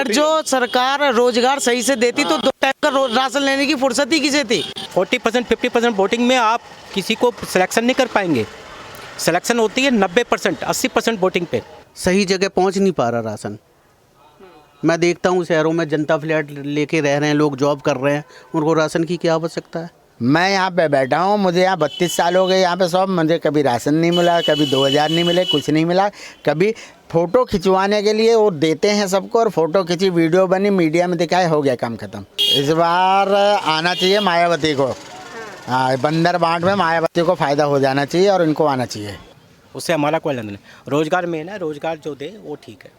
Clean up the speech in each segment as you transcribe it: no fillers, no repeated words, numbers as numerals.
अगर जो सरकार रोजगार सही से देती तो 2 टाइम का राशन लेने की फुर्सत ही किसे थी। 40% 50% वोटिंग में आप किसी को सिलेक्शन नहीं कर पाएंगे। सिलेक्शन होती है 90% 80% वोटिंग पे। सही जगह पहुंच नहीं पा रहा राशन। मैं देखता हूँ शहरों में जनता फ्लैट लेके रह रहे हैं, लोग जॉब कर रहे हैं, उनको राशन की क्या आवश्यकता है। मैं यहाँ पे बैठा हूँ, मुझे यहाँ 32 साल हो गए यहाँ पे सब, मुझे कभी राशन नहीं मिला, कभी 2000 नहीं मिले, कुछ नहीं मिला। कभी फ़ोटो खिंचवाने के लिए वो देते हैं सबको, और फ़ोटो खिंची, वीडियो बनी, मीडिया में दिखाए, हो गया काम ख़त्म। इस बार आना चाहिए मायावती को। हाँ, बंदर बांट में मायावती को फ़ायदा हो जाना चाहिए और इनको आना चाहिए। उससे हमारा कोई लेना नहीं। रोज़गार मेन है, रोज़गार जो दे वो ठीक है।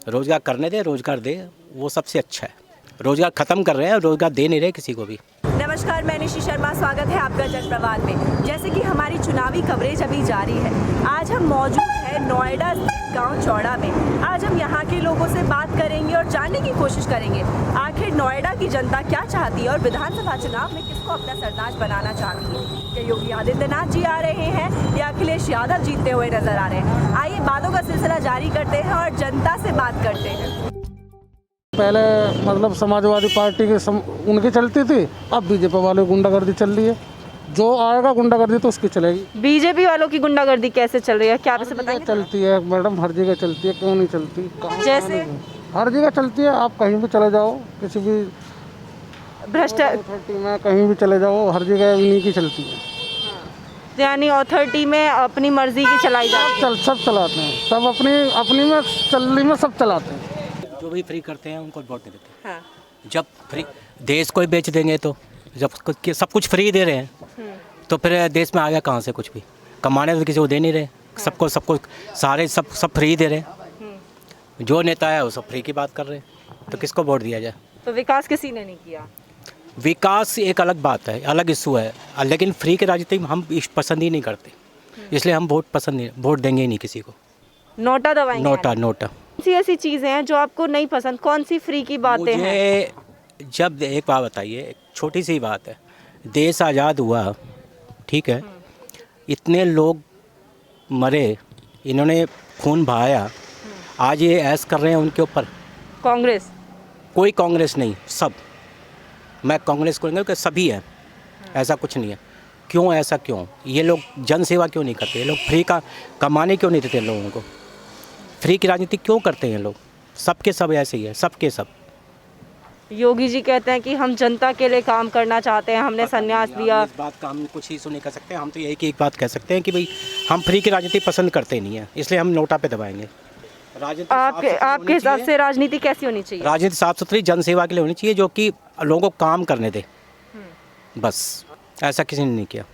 रोज़गार करने दे, रोज़गार दे, वो सबसे अच्छा है। रोज़गार ख़त्म कर रहे हैं, रोज़गार दे नहीं रहे किसी को भी। नमस्कार, मैं निशी शर्मा, स्वागत है आपका जनप्रवाद में। जैसे कि हमारी चुनावी कवरेज अभी जारी है, आज हम मौजूद हैं नोएडा गांव चौड़ा में। आज हम यहाँ के लोगों से बात करेंगे और जानने की कोशिश करेंगे आखिर नोएडा की जनता क्या चाहती है और विधानसभा चुनाव में किसको अपना सरताज बनाना चाहती है। क्या योगी आदित्यनाथ जी आ रहे हैं या अखिलेश यादव जीतते हुए नजर आ रहे हैं। आइए बातों का सिलसिला जारी करते हैं और जनता से बात करते हैं। पहले मतलब समाजवादी पार्टी के उनकी चलती थी, अब बीजेपी वालों की गुंडागर्दी चल रही है। जो आएगा गुंडागर्दी तो उसकी चलेगी। बीजेपी वालों की गुंडागर्दी कैसे चल रही है, क्या आप इसे बताएंगे? चलती है मैडम, हर जगह चलती है, क्यों नहीं चलती। जैसे हर जगह चलती है, आप कहीं भी चले जाओ, किसी भी भ्रष्टाचार में कहीं भी चले जाओ, हर जगह इन्हीं की चलती है। यानी अथॉरिटी में अपनी मर्जी की चलाई जाती है। सब चलाते हैं, सब अपनी में चलने में सब चलाते हैं। जो भी फ्री करते हैं उनको वोट नहीं देते। हाँ। जब फ्री देश को ही बेच देंगे तो, जब सब कुछ फ्री दे रहे हैं तो फिर देश में आया कहाँ से कुछ भी। कमाने तो किसी को दे नहीं रहे, सबको सारे सब फ्री दे रहे हैं। जो नेता है वो सब फ्री की बात कर रहे हैं, तो किसको वोट दिया जाए। तो विकास किसी ने नहीं किया। विकास एक अलग बात है, अलग इशू है, लेकिन फ्री की राजनीति हम पसंद ही नहीं करते, इसलिए हम वोट देंगे ही नहीं किसी को। नोटा दवाएंगे। नोटा कौन सी ऐसी चीज़ें हैं जो आपको नहीं पसंद, कौन सी फ्री की बातें हैं? जब एक बात बताइए, एक छोटी सी बात है, देश आज़ाद हुआ, ठीक है, इतने लोग मरे, इन्होंने खून बहाया, आज ये ऐश कर रहे हैं उनके ऊपर। कांग्रेस? कोई कांग्रेस नहीं, सब। मैं कांग्रेस को नहीं, सभी है, ऐसा कुछ नहीं है। क्यों ऐसा, क्यों ये लोग जन सेवा क्यों नहीं करते? ये लोग फ्री का कमाने क्यों नहीं देते लोगों को? फ्री की राजनीति क्यों करते हैं लोग? सबके सब ऐसे ही है, सबके सब। योगी जी कहते हैं कि हम जनता के लिए काम करना चाहते हैं, हमने संन्यास लिया। इस बात का हम कुछ ही नहीं कर सकते। हम तो यही की एक बात कह सकते हैं कि भाई हम फ्री की राजनीति पसंद करते नहीं है, इसलिए हम नोटा पे दबाएंगे। आपके हिसाब से राजनीति कैसी होनी चाहिए? राजनीति साफ सुथरी जन सेवा के लिए होनी चाहिए, जो कि लोगों को काम करने दे। बस ऐसा किसी ने नहीं किया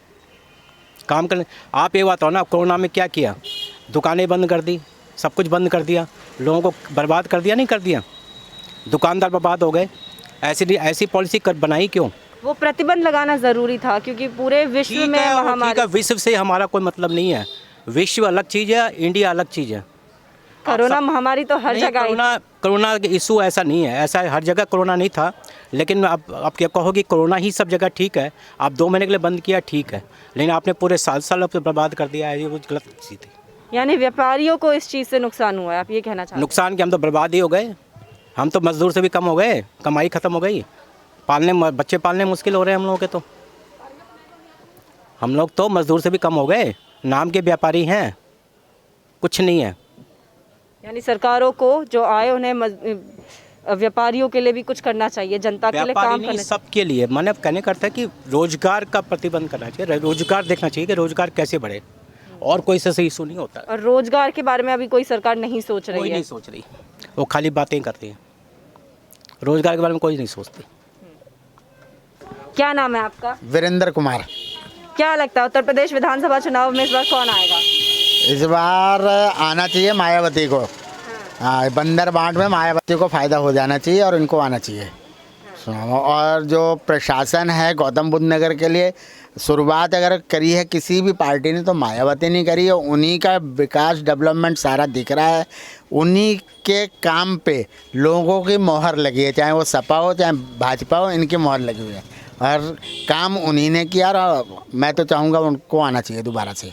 काम करने। आप ये बात हो ना, कोरोना में क्या किया? दुकानें बंद कर दी, सब कुछ बंद कर दिया, लोगों को बर्बाद कर दिया, नहीं कर दिया? दुकानदार बर्बाद हो गए। ऐसी पॉलिसी बनाई क्यों? वो प्रतिबंध लगाना ज़रूरी था, क्योंकि पूरे विश्व में महामारी। विश्व से हमारा कोई मतलब नहीं है। विश्व अलग चीज़ है, इंडिया अलग चीज़ है। कोरोना महामारी तो हर जगह। कोरोना इशू ऐसा नहीं है, ऐसा हर जगह कोरोना नहीं था, लेकिन आप क्या कहोगे, कोरोना ही सब जगह ठीक है। आप 2 महीने के लिए बंद किया, ठीक है, लेकिन आपने पूरे साल बर्बाद कर दिया है, ये वो गलत चीज़ थी। यानी व्यापारियों को इस चीज़ से नुकसान हुआ है, आप ये कहना चाहते हैं? नुकसान के हम तो बर्बाद ही हो गए, हम तो मजदूर से भी कम हो गए, कमाई ख़त्म हो गई, बच्चे पालने मुश्किल हो रहे हैं हम लोगों के। तो हम लोग तो मजदूर से भी कम हो गए, नाम के व्यापारी हैं, कुछ नहीं है। यानी सरकारों को जो आए उन्हें व्यापारियों के लिए भी कुछ करना चाहिए, जनता के लिए काम करना, सबके लिए। मैंने कहने का अर्थ है कि रोजगार का प्रतिबंध करना चाहिए, रोजगार देखना चाहिए कि रोजगार कैसे बढ़े, और कोई से इशू नहीं होता। और रोजगार के बारे में अभी कोई सरकार नहीं सोच रही है। कोई नहीं सोच रही, वो खाली बातें करती है, रोजगार के बारे में कोई नहीं सोचती। क्या नाम है आपका? वीरेंद्र कुमार। क्या लगता है उत्तर प्रदेश विधानसभा चुनाव में इस बार कौन आएगा? इस बार आना चाहिए मायावती को। हाँ, बंदर बांट में मायावती को फ़ायदा हो जाना चाहिए और इनको आना चाहिए। और जो प्रशासन है गौतम बुद्ध नगर के लिए, शुरुआत अगर करी है किसी भी पार्टी ने तो मायावती नहीं करी है। उन्हीं का विकास डेवलपमेंट सारा दिख रहा है, उन्हीं के काम पे लोगों की मोहर लगी है, चाहे वो सपा हो चाहे भाजपा हो, इनकी मोहर लगी हुई है और काम उन्हीं ने किया। और मैं तो चाहूँगा उनको आना चाहिए दोबारा से।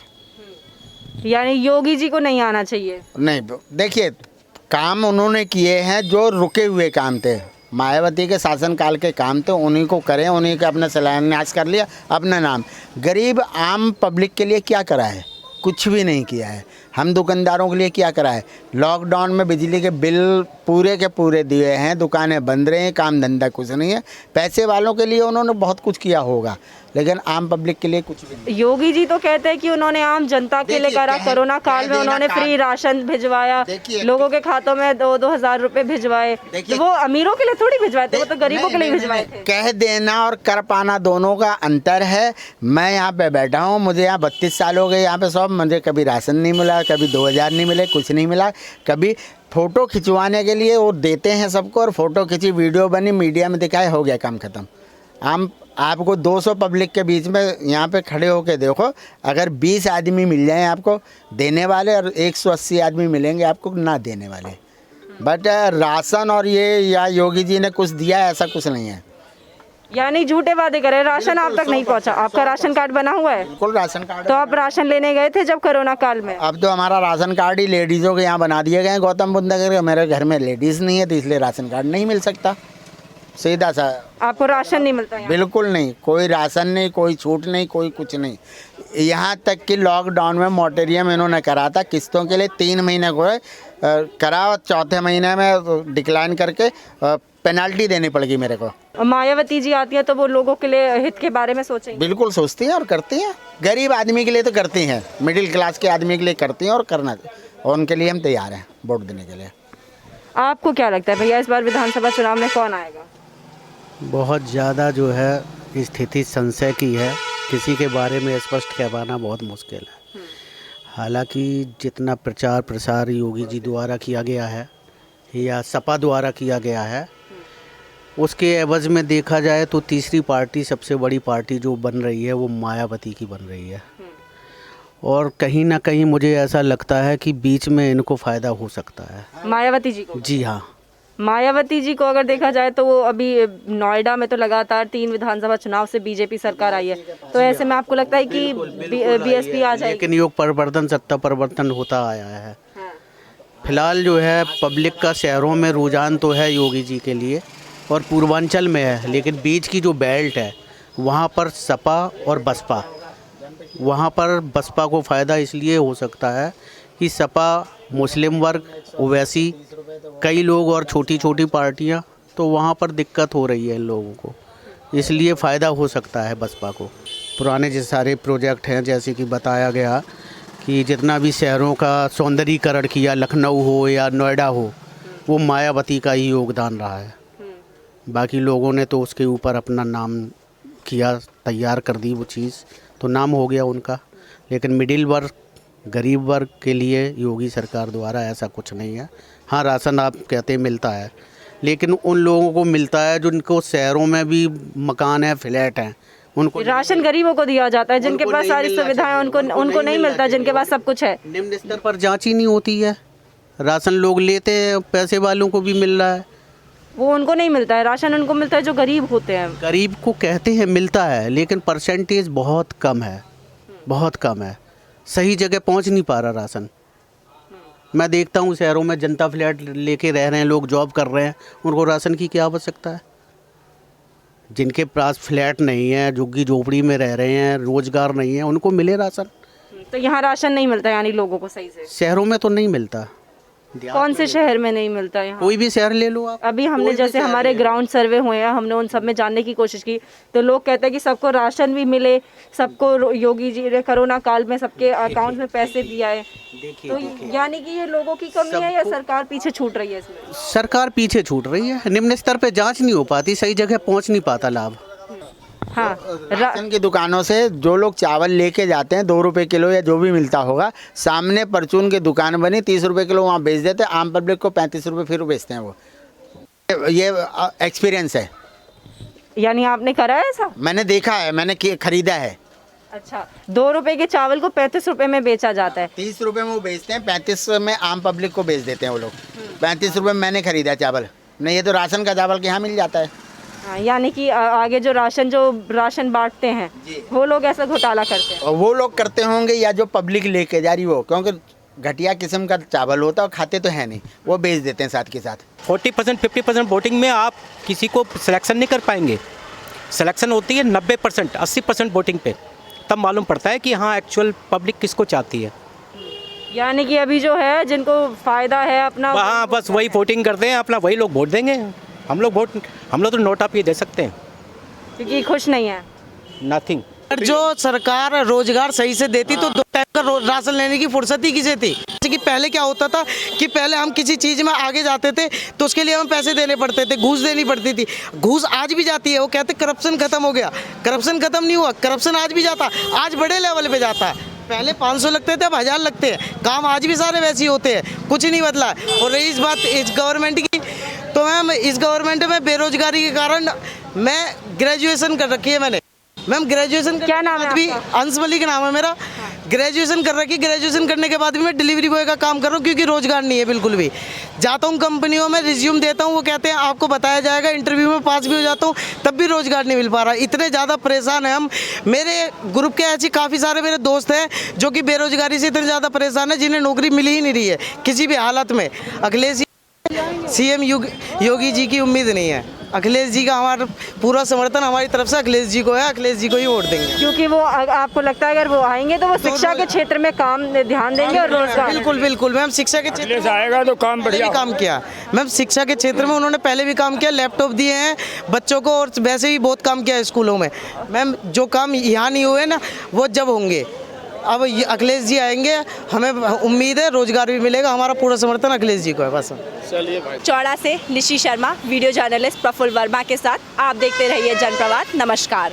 यानी योगी जी को नहीं आना चाहिए? नहीं, देखिए काम उन्होंने किए हैं जो रुके हुए काम थे, मायावती के शासनकाल के काम थे, उन्हीं को करें, उन्हीं का अपना शिलान्यास कर लिया अपना नाम। गरीब आम पब्लिक के लिए क्या करा है? कुछ भी नहीं किया है। हम दुकानदारों के लिए क्या करा है? लॉकडाउन में बिजली के बिल पूरे के पूरे दिए हैं, दुकानें बंद रही हैं, काम धंधा कुछ नहीं है। पैसे वालों के लिए उन्होंने बहुत कुछ किया होगा, लेकिन आम पब्लिक के लिए कुछ भी नहीं। योगी जी तो कहते हैं कि उन्होंने आम जनता के लिए करा, कोरोना काल में उन्होंने फ्री राशन भिजवाया, लोगों के खातों में 2-2 हज़ार रुपए भिजवाए। तो वो अमीरों के लिए थोड़ी भिजवाए थे, वो तो गरीबों के लिए भिजवाए थे। कह देना और कर पाना दोनों का अंतर है। मैं यहाँ पे बैठा हूँ, मुझे यहाँ 32 साल हो गए यहाँ पे सब, मुझे कभी राशन नहीं मिला, कभी 2000 नहीं मिले, कुछ नहीं मिला। कभी फ़ोटो खिंचवाने के लिए वो देते हैं सबको, और फ़ोटो खिंची, वीडियो बनी, मीडिया में दिखाए, हो गया काम ख़त्म। आपको 200 पब्लिक के बीच में यहाँ पे खड़े होके देखो, अगर 20 आदमी मिल जाएं आपको देने वाले, और 180 आदमी मिलेंगे आपको ना देने वाले। बट राशन और ये या योगी जी ने कुछ दिया है, ऐसा कुछ नहीं है। यानी झूठे वादे करे, राशन आप तक नहीं पहुंचा। आपका राशन कार्ड बना हुआ है? बिल्कुल राशन कार्ड। तो आप राशन लेने गए थे जब कोरोना काल में? अब तो हमारा राशन कार्ड ही लेडीज़ों के यहाँ बना दिए गए हैं गौतम बुद्ध नगर। मेरे घर में लेडीज़ नहीं है, तो इसलिए राशन कार्ड नहीं मिल सकता। सीधा सा आपको राशन नहीं मिलता यहाँ? बिल्कुल नहीं, कोई राशन नहीं, कोई छूट नहीं, कोई कुछ नहीं। यहाँ तक कि लॉकडाउन में मोटेरियम इन्होंने करा था किस्तों के लिए, 3 महीने को करा, और चौथे महीने में डिक्लाइन करके पेनल्टी देनी पड़ गई मेरे को। और मायावती जी आती है तो वो लोगों के लिए हित के बारे में सोचेंगे? बिल्कुल सोचती हैं और करती हैं। गरीब आदमी के लिए तो करती हैं, मिडिल क्लास के आदमी के लिए करती हैं और करना, और उनके लिए हम तैयार हैं वोट देने के लिए। आपको क्या लगता है भैया, इस बार विधानसभा चुनाव में कौन आएगा? बहुत ज़्यादा जो है स्थिति संशय की है, किसी के बारे में स्पष्ट कह पाना बहुत मुश्किल है। हालांकि जितना प्रचार प्रसार योगी जी द्वारा किया गया है या सपा द्वारा किया गया है, उसके एवज में देखा जाए तो तीसरी पार्टी, सबसे बड़ी पार्टी जो बन रही है वो मायावती की बन रही है। और कहीं ना कहीं मुझे ऐसा लगता है कि बीच में इनको फ़ायदा हो सकता है मायावती जी को? जी हाँ, मायावती जी को अगर देखा जाए तो वो अभी नोएडा में तो लगातार 3 विधानसभा चुनाव से बीजेपी सरकार आई है, तो ऐसे में आपको लगता है कि बीएसपी आ जाएगी? लेकिन योग परिवर्तन, सत्ता परिवर्तन होता आया है। फिलहाल जो है पब्लिक का शहरों में रुझान तो है योगी जी के लिए, और पूर्वांचल में है, लेकिन बीच की जो बेल्ट है वहाँ पर सपा और बसपा, वहाँ पर बसपा को फ़ायदा इसलिए हो सकता है कि सपा, मुस्लिम वर्ग, ओवैसी कई लोग और छोटी छोटी पार्टियाँ, तो वहाँ पर दिक्कत हो रही है इन लोगों को, इसलिए फ़ायदा हो सकता है बसपा को। पुराने जो सारे प्रोजेक्ट हैं, जैसे कि बताया गया कि जितना भी शहरों का सौंदर्यीकरण किया, लखनऊ हो या नोएडा हो, वो मायावती का ही योगदान रहा है। बाकी लोगों ने तो उसके ऊपर अपना नाम किया, तैयार कर दी वो चीज़, तो नाम हो गया उनका। लेकिन मिडिल वर्ग, गरीब वर्ग के लिए योगी सरकार द्वारा ऐसा कुछ नहीं है। हाँ, राशन आप कहते मिलता है, लेकिन उन लोगों को मिलता है जिनको शहरों में भी मकान है, फ्लैट हैं, उनको राशन गरीबों को दिया जाता है, जिनके पास सारी सुविधाएं उनको नहीं मिलता, जिनके पास सब कुछ है। निम्न स्तर पर जांच ही नहीं होती है। राशन लोग लेते हैं, पैसे वालों को भी मिल रहा है, वो उनको नहीं मिलता है। राशन उनको मिलता है जो गरीब होते हैं। गरीब को कहते हैं मिलता है, लेकिन परसेंटेज बहुत कम है, बहुत कम है, सही जगह पहुंच नहीं पा रहा राशन। मैं देखता हूं शहरों में जनता फ्लैट लेके रह रहे हैं लोग, जॉब कर रहे हैं, उनको राशन की क्या आवश्यकता है? जिनके पास फ्लैट नहीं है, झुग्गी झोपड़ी में रह रहे हैं, रोजगार नहीं है, उनको मिले राशन। तो यहाँ राशन नहीं मिलता यानी लोगों को सही से? शहरों में तो नहीं मिलता। कौन से शहर में नहीं मिलता यहाँ? कोई भी शहर ले लो आप। अभी हमने जैसे हमारे ग्राउंड सर्वे हुए हैं, हमने उन सब में जानने की कोशिश की, तो लोग कहते हैं कि सबको राशन भी मिले, सबको योगी जी ने कोरोना काल में सबके अकाउंट में पैसे दिया है। तो यानी कि ये लोगों की कमी है या सरकार पीछे छूट रही है इसमें? सरकार पीछे छूट रही है, निम्न स्तर पे जांच नहीं हो पाती, सही जगह पहुंच नहीं पाता लाभ। हाँ, राशन की दुकानों से जो लोग चावल लेके जाते हैं 2 रुपये किलो या जो भी मिलता होगा, सामने परचून की दुकान बनी 30 रुपये किलो, वहाँ बेच देते हैं, आम पब्लिक को 35 रुपये फिर बेचते हैं वो। ये एक्सपीरियंस है। यानी आपने करा है ऐसा? मैंने देखा है, मैंने खरीदा है। अच्छा, 2 रुपए के चावल को 35 रुपए में बेचा जाता है? 30 रुपये में वो बेचते हैं, 35 में आम पब्लिक को बेच देते हैं वो लोग। 35 रुपये में मैंने खरीदा चावल, नहीं ये तो राशन का चावल के यहाँ मिल जाता है। हाँ, यानी कि आगे जो राशन बांटते हैं वो लोग ऐसा घोटाला करते हैं? और वो लोग करते होंगे या जो पब्लिक लेके जा रही हो, क्योंकि घटिया किस्म का चावल होता है और खाते तो है नहीं, वो बेच देते हैं साथ के साथ। 40% 50% वोटिंग में आप किसी को सिलेक्शन नहीं कर पाएंगे। सिलेक्शन होती है 90% 80% वोटिंग पे, तब मालूम पड़ता है कि हाँ एक्चुअल पब्लिक किसको चाहती है। यानी कि अभी जो है जिनको फ़ायदा है अपना हाँ बस वही वोटिंग करते हैं अपना, वही लोग वोट देंगे। हम लोग तो नोटा पे दे सकते हैं, क्योंकि खुश नहीं है। नथिंग। जो सरकार रोजगार सही से देती तो 2 टाइम का राशन लेने की फुर्सत ही किसे थी। जैसे कि पहले क्या होता था कि पहले हम किसी चीज़ में आगे जाते थे तो उसके लिए हमें पैसे देने पड़ते थे, घूस देनी पड़ती थी। घूस आज भी जाती है, वो कहते करप्शन खत्म हो गया, करप्शन खत्म नहीं हुआ, करप्शन आज भी जाता, आज बड़े लेवल पे जाता है। पहले 500 लगते थे, अब 1000 लगते हैं। काम आज भी सारे वैसे ही होते हैं, कुछ नहीं बदला। और रही इस बात इस गवर्नमेंट की, तो मैम इस गवर्नमेंट में बेरोजगारी के कारण मैं ग्रेजुएशन कर रखी है मैंने। मैम ग्रेजुएशन क्या नाम है भी आपका? अंश मलिक नाम है मेरा। ग्रेजुएशन कर रखी, ग्रेजुएशन करने के बाद भी मैं डिलीवरी बॉय का काम कर रहा हूँ क्योंकि रोजगार नहीं है बिल्कुल भी। जाता हूँ कंपनियों में, रिज्यूम देता हूँ, वो कहते हैं आपको बताया जाएगा, इंटरव्यू में पास भी हो जाता हूँ तब भी रोजगार नहीं मिल पा रहा। इतने ज़्यादा परेशान हैं हम। मेरे ग्रुप के ऐसे काफ़ी सारे मेरे दोस्त हैं जो कि बेरोजगारी से इतने ज़्यादा परेशान हैं जिन्हें नौकरी मिल ही नहीं रही है किसी भी हालत में। अखिलेश CM योगी जी की उम्मीद नहीं है। अखिलेश जी का हमारा पूरा समर्थन हमारी तरफ से अखिलेश जी को है, अखिलेश जी को ही वोट देंगे। क्योंकि वो आपको लगता है अगर वो आएंगे तो वो शिक्षा के क्षेत्र में काम ध्यान देंगे और रोजगार। बिल्कुल बिल्कुल मैम, शिक्षा के क्षेत्र में आएगा तो काम बढ़िया काम किया। मैम शिक्षा के क्षेत्र में उन्होंने पहले भी काम किया, लैपटॉप दिए हैं बच्चों को और वैसे भी बहुत काम किया है स्कूलों में। मैम जो काम यहाँ नहीं हुए ना वो जब होंगे। अब अखिलेश जी आएंगे, हमें उम्मीद है रोजगार भी मिलेगा। हमारा पूरा समर्थन अखिलेश जी को है बस। चौड़ा से निशी शर्मा, वीडियो जर्नलिस्ट प्रफुल्ल वर्मा के साथ आप देखते रहिए जनप्रवाद। नमस्कार।